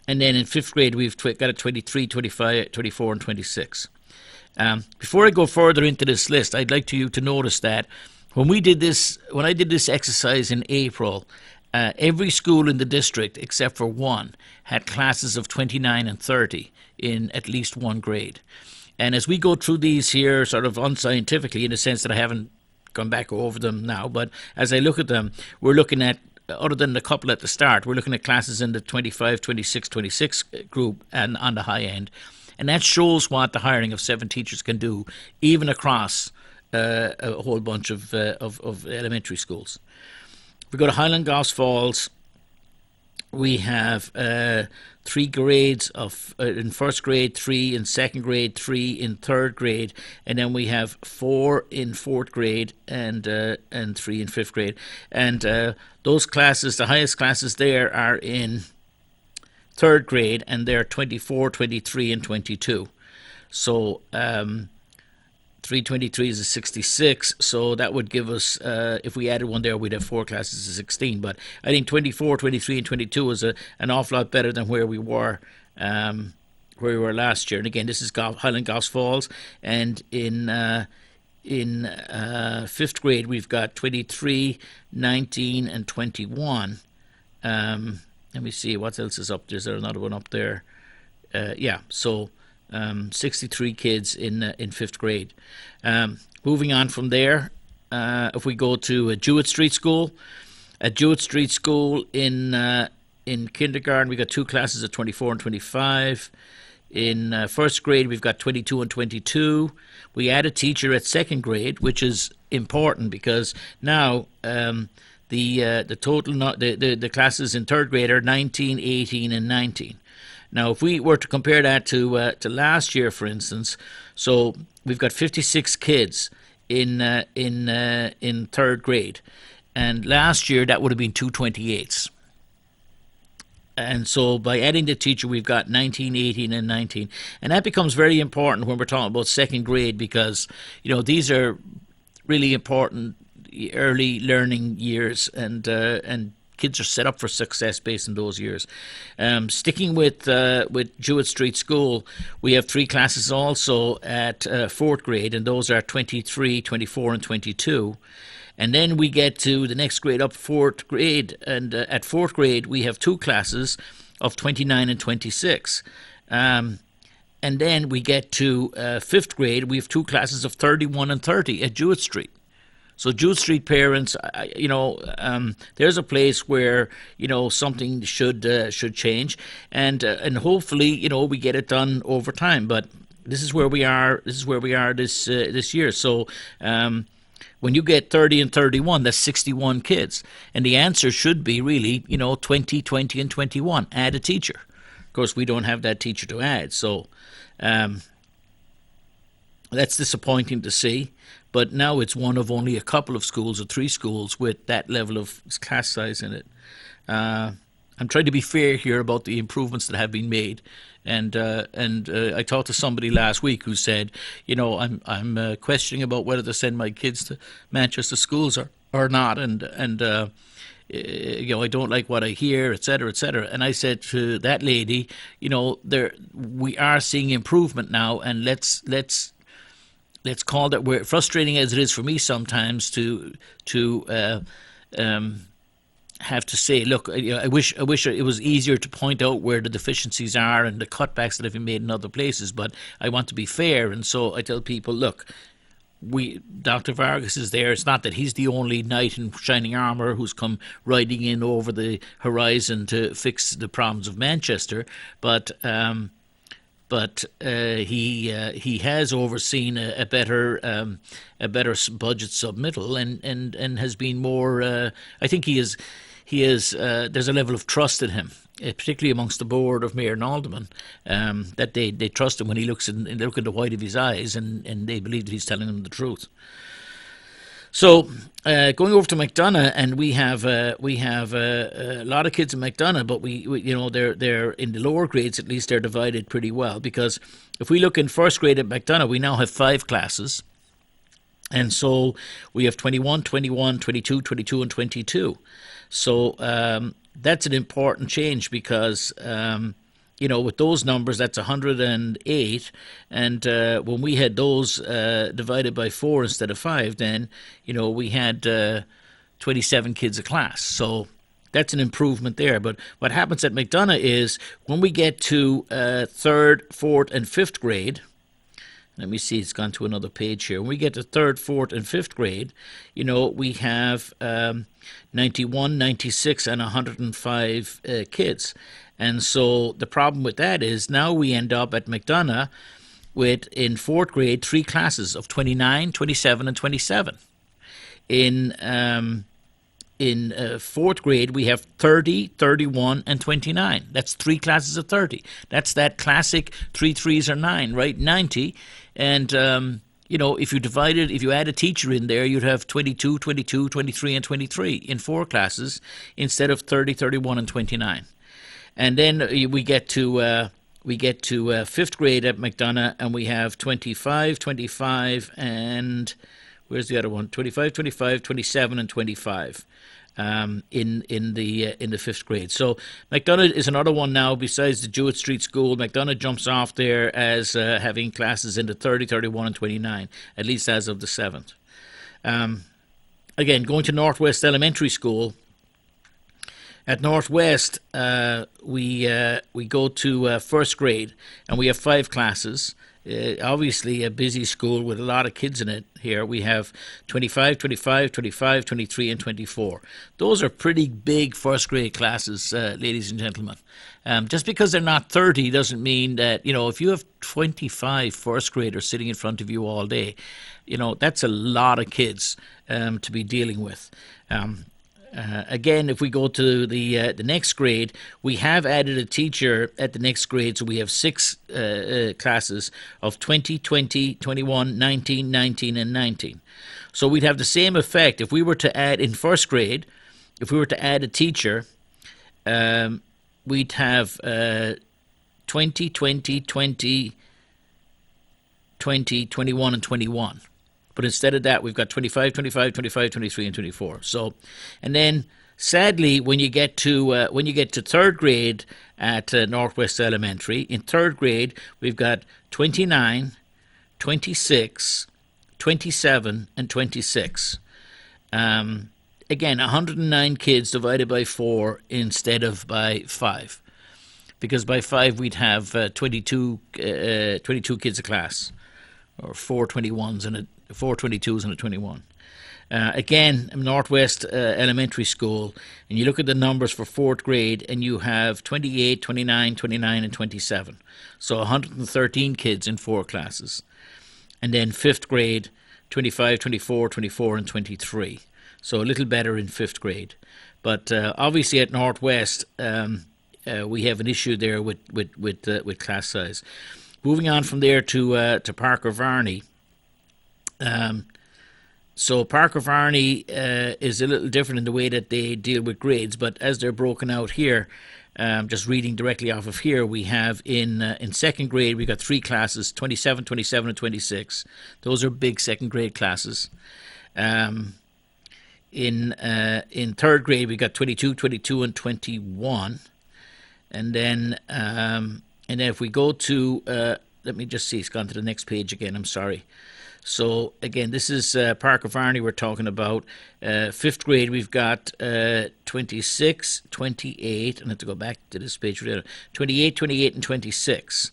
And then in fifth grade, we've got a 23, 25, 24, and 26. Before I go further into this list, I'd like you to notice that when I did this exercise in April, every school in the district except for one had classes of 29 and 30 in at least one grade. And as we go through these here, sort of unscientifically, in the sense that I haven't gone back over them now, but as I look at them, we're looking at, other than the couple at the start, we're looking at classes in the 25, 26, 26 group and on the high end. And that shows what the hiring of 7 teachers can do, even across a whole bunch of elementary schools. If we go to Highland Goss Falls, we have 3 grades of in first grade, 3 in second grade, 3 in third grade, and then we have 4 in fourth grade and 3 in fifth grade. And those classes, the highest classes there are in third grade, and they're 24, 23, and 22. So 323 is a 66, so that would give us, if we added one there, we'd have 4 classes of 16. But I think 24, 23, and 22 is an awful lot better than where we were last year. And again, this is Highland Goss Falls, and in fifth grade we've got 23, 19, and 21. Let me see what else is up there. Is there another one up there? So 63 kids in fifth grade. Moving on from there, if we go to Jewett Street School, at Jewett Street School in kindergarten we got 2 classes of 24 and 25. In first grade we've got 22 and 22. We add a teacher at second grade, which is important because now the total the classes in third grade are 19, 18, and 19. Now, if we were to compare that to last year, for instance, so we've got 56 kids in third grade, and last year that would have been 228s. And so by adding the teacher, we've got 19, 18, and 19, and that becomes very important when we're talking about second grade because these are really important early learning years, and kids are set up for success based on those years. Sticking with Jewett Street School, we have 3 classes also at fourth grade, and those are 23, 24, and 22. And then we get to the next grade up, fourth grade, and at fourth grade we have 2 classes of 29 and 26. And then we get to fifth grade, we have 2 classes of 31 and 30 at Jewett Street. So Jewett Street parents, there's a place where something should change, and hopefully we get it done over time. But this is where we are. This year. So when you get 30 and 31, that's 61 kids, and the answer should be really 20, 20, and 21. Add a teacher. Of course, we don't have that teacher to add, so that's disappointing to see. But now it's one of only a couple of schools or 3 schools with that level of class size in it. I'm trying to be fair here about the improvements that have been made, and I talked to somebody last week who said, I'm questioning about whether to send my kids to Manchester schools or not, and I don't like what I hear, etc., etc. And I said to that lady, we are seeing improvement now, and let's call that, where frustrating as it is for me sometimes to have to say, look, I wish it was easier to point out where the deficiencies are and the cutbacks that have been made in other places, but I want to be fair, and so I tell people, look, Dr. Vargas is there. It's not that he's the only knight in shining armour who's come riding in over the horizon to fix the problems of Manchester, but he has overseen a better budget submittal, and has been more. I think he is. There's a level of trust in him, particularly amongst the board of mayor and aldermen, that they trust him when he look in the white of his eyes, and they believe that he's telling them the truth. So going over to McDonagh, and we have a lot of kids in McDonagh, but we they're in the lower grades, at least they're divided pretty well, because if we look in first grade at McDonagh, we now have 5 classes, and so we have 21, 21, 22, 22, and 22. So that's an important change because with those numbers, that's 108. And when we had those divided by 4 instead of 5, then, we had 27 kids a class. So that's an improvement there. But what happens at McDonough is when we get to third, fourth, and fifth grade, let me see, it's gone to another page here. When we get to third, fourth, and fifth grade, we have 91, 96, and 105 kids. And so the problem with that is now we end up at McDonough with, in fourth grade, 3 classes of 29, 27, and 27. In fourth grade, we have 30, 31, and 29. That's 3 classes of 30. That's that classic 3 threes are 9, right? 90. And, if you add a teacher in there, you'd have 22, 22, 23, and 23 in 4 classes instead of 30, 31, and 29. And then we get to fifth grade at McDonough, and we have 25, 25, and where's the other one? 25, 25, 27, and 25 in the fifth grade. So McDonough is another one now. Besides the Jewett Street School, McDonough jumps off there as having classes in the 30, 31, and 29, at least as of the 7th. Again, going to Northwest Elementary School. At Northwest, we go to first grade, and we have 5 classes. Obviously, a busy school with a lot of kids in it here. We have 25, 25, 25, 23, and 24. Those are pretty big first grade classes, ladies and gentlemen. Just because they're not 30 doesn't mean that, if you have 25 first graders sitting in front of you all day, that's a lot of kids to be dealing with. Again, if we go to the next grade, we have added a teacher at the next grade, so we have 6 classes of 20, 20, 21, 19, 19, and 19. So we'd have the same effect if we were to add in first grade. If we were to add a teacher, we'd have 20, 20, 20, 20, 21, and 21. But instead of that, we've got 25, 25, 25, 23, and 24. So, and then sadly, when you get to third grade at Northwest Elementary, in third grade we've got 29, 26, 27, and 26. Again, 109 kids divided by 4 instead of by 5, because by 5 we'd have 22 kids a class, or 4 21s and 4 22s and a 21. Again, Northwest Elementary School, and you look at the numbers for fourth grade, and you have 28, 29, 29, and 27. So 113 kids in 4 classes. And then fifth grade, 25, 24, 24, and 23. So a little better in fifth grade. But obviously at Northwest, we have an issue there with class size. Moving on from there to Parker Varney. So Parker Varney is a little different in the way that they deal with grades, but as they're broken out here, just reading directly off of here, we have in second grade, we've got 3 classes, 27, 27, and 26. Those are big second grade classes. In third grade, we got 22, 22, and 21. And then if we go to, let me just see, it's gone to the next page again, I'm sorry. So again, this is Parker Varney we're talking about. Fifth grade, we've got 26, 28, and I have to go back to this page, 28, 28, and 26.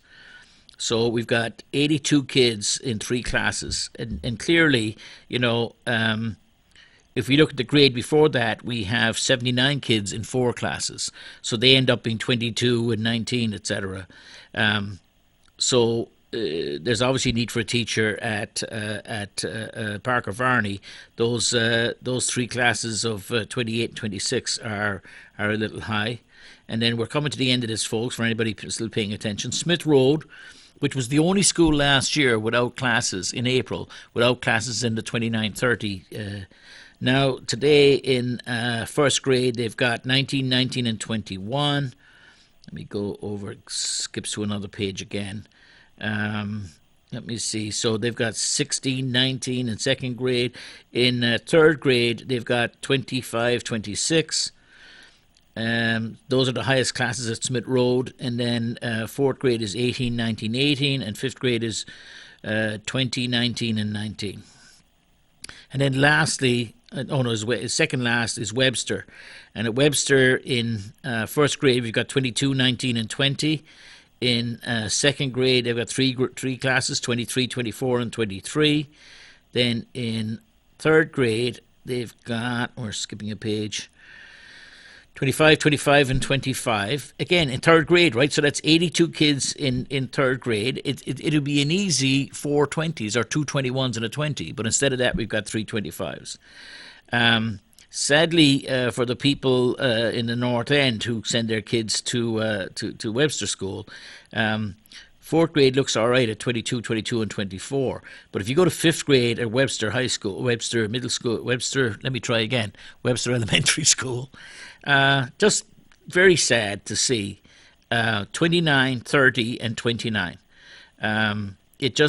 So we've got 82 kids in 3 classes. And clearly, if we look at the grade before that, we have 79 kids in 4 classes. So they end up being 22 and 19, etc. There's obviously need for a teacher at Parker Varney. Those 3 classes of 28 and 26 are a little high. And then we're coming to the end of this, folks, for anybody still paying attention. Smith Road, which was the only school last year without classes in April, without classes in the 29-30. Now, today in first grade, they've got 19, 19, and 21. Let me go over, skips to another page again. Let me see. So they've got 16, 19 in second grade. In third grade, they've got 25, 26. Those are the highest classes at Smith Road. And then fourth grade is 18, 19, 18, and fifth grade is 20, 19, and 19. And then lastly, second last is Webster. And at Webster in first grade, we've got 22, 19, and 20. In second grade, they've got three classes, 23, 24, and 23. Then in third grade, they've got, we're skipping a page, 25, 25, and 25. Again, in third grade, right? So that's 82 kids in third grade. It'll be an easy 4 20s or 2 21s and a 20. But instead of that, we've got 3 25s. Sadly, for the people in the North End who send their kids to Webster School, fourth grade looks all right at 22, 22, and 24. But if you go to fifth grade at Webster High School, Webster Middle School, Webster Elementary School, just very sad to see 29, 30, and 29. It's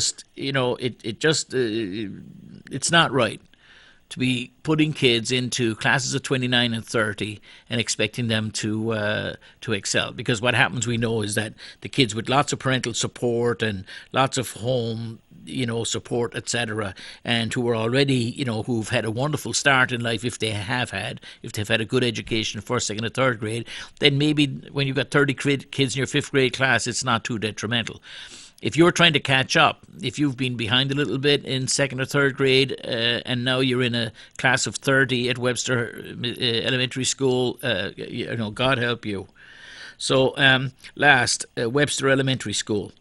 not right to be putting kids into classes of 29 and 30 and expecting them to excel. Because what happens, we know, is that the kids with lots of parental support and lots of home, support, etc., and who are already, who've had a wonderful start in life, if they've had a good education in first, second, and third grade, then maybe when you've got 30 kids in your fifth grade class, it's not too detrimental. If you're trying to catch up, if you've been behind a little bit in second or third grade, and now you're in a class of 30 at Webster Elementary School, God help you. So Webster Elementary School.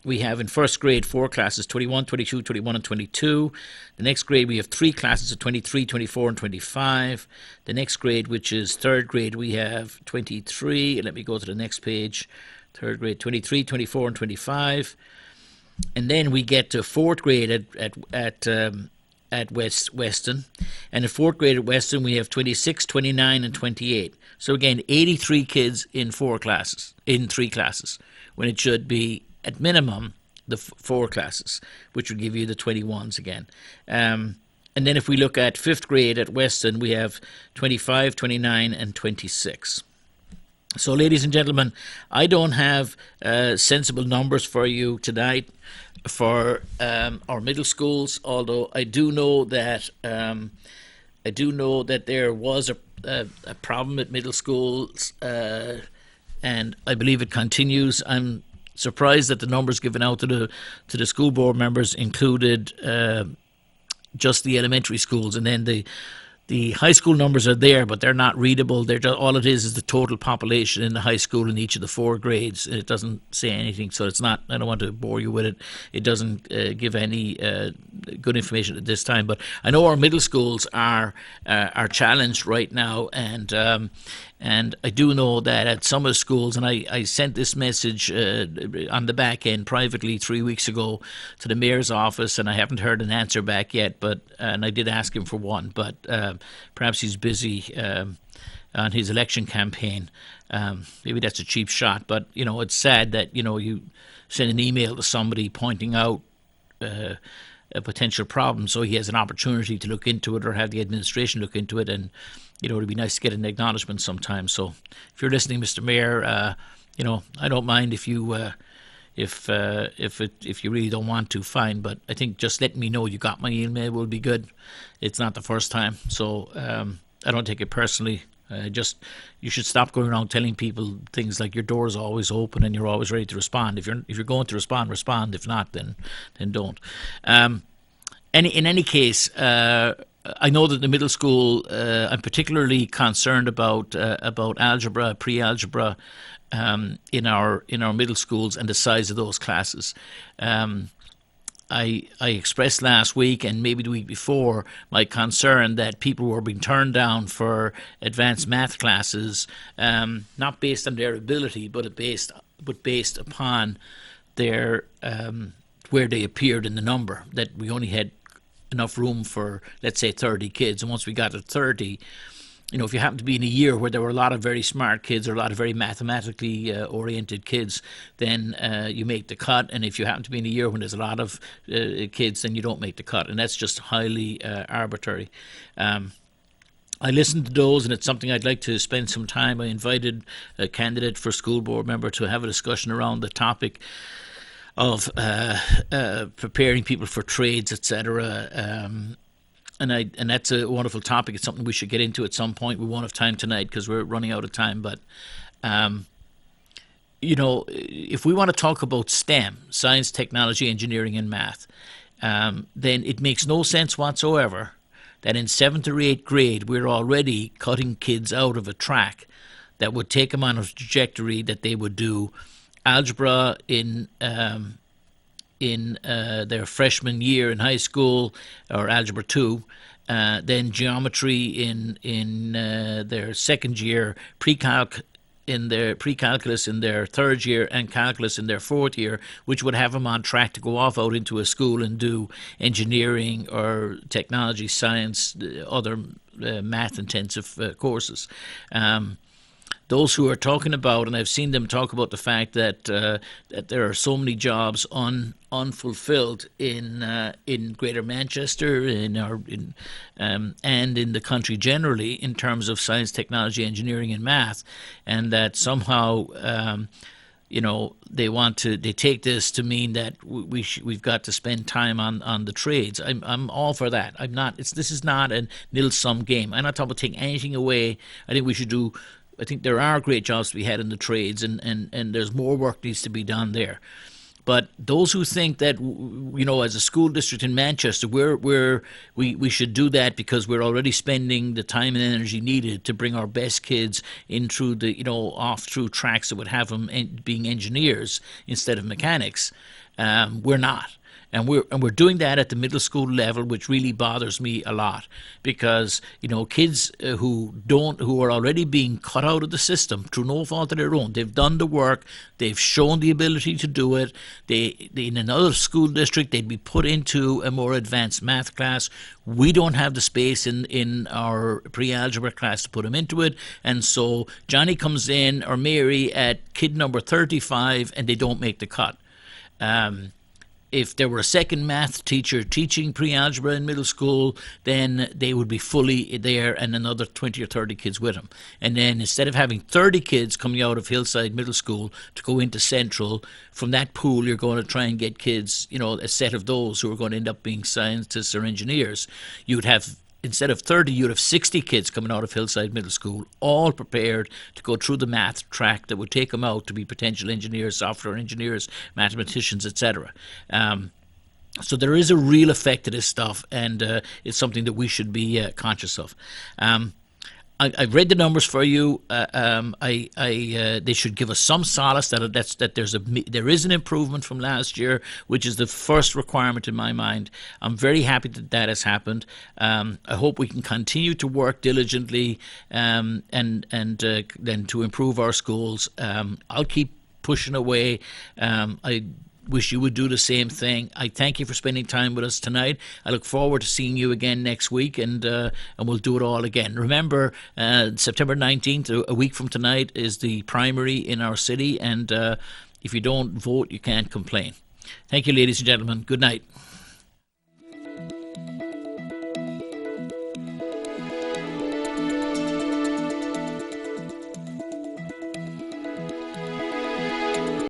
We have in first grade 4 classes, 21, 22, 21, and 22. The next grade we have 3 classes of 23, 24, and 25. The next grade, which is third grade, we have 23. Let me go to the next page. Third grade, 23, 24, and 25. And then we get to fourth grade at Weston. And in fourth grade at Weston, we have 26, 29, and 28. So again, 83 kids in 3 classes, when it should be, at minimum, the 4 classes, which would give you the 21s again. And then if we look at fifth grade at Weston, we have 25, 29, and 26. So, ladies and gentlemen, I don't have sensible numbers for you tonight for our middle schools. Although I do know that there was a problem at middle schools, and I believe it continues. I'm surprised that the numbers given out to the school board members included just the elementary schools, and then the high school numbers are there, but they're not readable. They're just, all it is the total population in the high school in each of the 4 grades. It doesn't say anything, so it's not. I don't want to bore you with it. It doesn't give any good information at this time. But I know our middle schools are challenged right now, and I do know that at some of the schools, and I sent this message on the back end privately 3 weeks ago to the mayor's office, and I haven't heard an answer back yet. And I did ask him for one, but perhaps he's busy on his election campaign. Maybe that's a cheap shot, but it's sad that you send an email to somebody pointing out a potential problem, so he has an opportunity to look into it or have the administration look into it, and it'd be nice to get an acknowledgement sometime. So if you're listening, Mr. Mayor, I don't mind if you if you really don't want to, fine. But I think just letting me know you got my email will be good. It's not the first time, so I don't take it personally. You should stop going around telling people things like your door is always open and you're always ready to respond. If you're going to respond. If not, then don't. In any case, I know that the middle school, I'm particularly concerned about algebra, pre-algebra, in our middle schools and the size of those classes. I expressed last week and maybe the week before my concern that people were being turned down for advanced math classes, not based on their ability, but based upon their where they appeared in the number. That we only had enough room for, let's say, 30 kids, and once we got to 30. If you happen to be in a year where there were a lot of very smart kids or a lot of very mathematically oriented kids, then you make the cut. And if you happen to be in a year when there's a lot of kids, then you don't make the cut. And that's just highly arbitrary. I listened to those, and it's something I'd like to spend some time. I invited a candidate for school board member to have a discussion around the topic of preparing people for trades, etc. And that's a wonderful topic. It's something we should get into at some point. We won't have time tonight because we're running out of time. But if we want to talk about STEM, science, technology, engineering, and math, then it makes no sense whatsoever that in 7th or 8th grade we're already cutting kids out of a track that would take them on a trajectory that they would do algebra in their freshman year in high school, or algebra 2, then geometry in their second year, pre-calculus in their 3rd year, and calculus in their 4th year, which would have them on track to go off out into a school and do engineering or technology, science, other math-intensive courses. Those who are talking about, and I've seen them talk about the fact that that there are so many jobs unfulfilled in Greater Manchester, and in the country generally, in terms of science, technology, engineering, and math, and that somehow they take this to mean that we've got to spend time on the trades. I'm all for that. I'm not. This is not a nil sum game. I'm not talking about taking anything away. I think there are great jobs to be had in the trades, and there's more work needs to be done there. But those who think that, as a school district in Manchester, we should do that because we're already spending the time and energy needed to bring our best kids in through off through tracks that would have them being engineers instead of mechanics, we're not. And we're doing that at the middle school level, which really bothers me a lot, because kids who are already being cut out of the system through no fault of their own. They've done the work, they've shown the ability to do it. They in another school district they'd be put into a more advanced math class. We don't have the space in our pre-algebra class to put them into it, and so Johnny comes in, or Mary, at kid number 35, and they don't make the cut. If there were a second math teacher teaching pre-algebra in middle school, then they would be fully there and another 20 or 30 kids with them. And then instead of having 30 kids coming out of Hillside Middle School to go into Central, from that pool you're going to try and get kids, a set of those who are going to end up being scientists or engineers. You'd have, instead of 30, you'd have 60 kids coming out of Hillside Middle School, all prepared to go through the math track that would take them out to be potential engineers, software engineers, mathematicians, etc. So there is a real effect to this stuff, and it's something that we should be conscious of. I've read the numbers for you. They should give us some solace that there is an improvement from last year, which is the first requirement in my mind. I'm very happy that has happened. I hope we can continue to work diligently and then to improve our schools. I'll keep pushing away. I wish you would do the same thing. I thank you for spending time with us tonight. I look forward to seeing you again next week, and we'll do it all again. Remember, September 19th, a week from tonight, is the primary in our city, and if you don't vote, you can't complain. Thank you, ladies and gentlemen. Good night.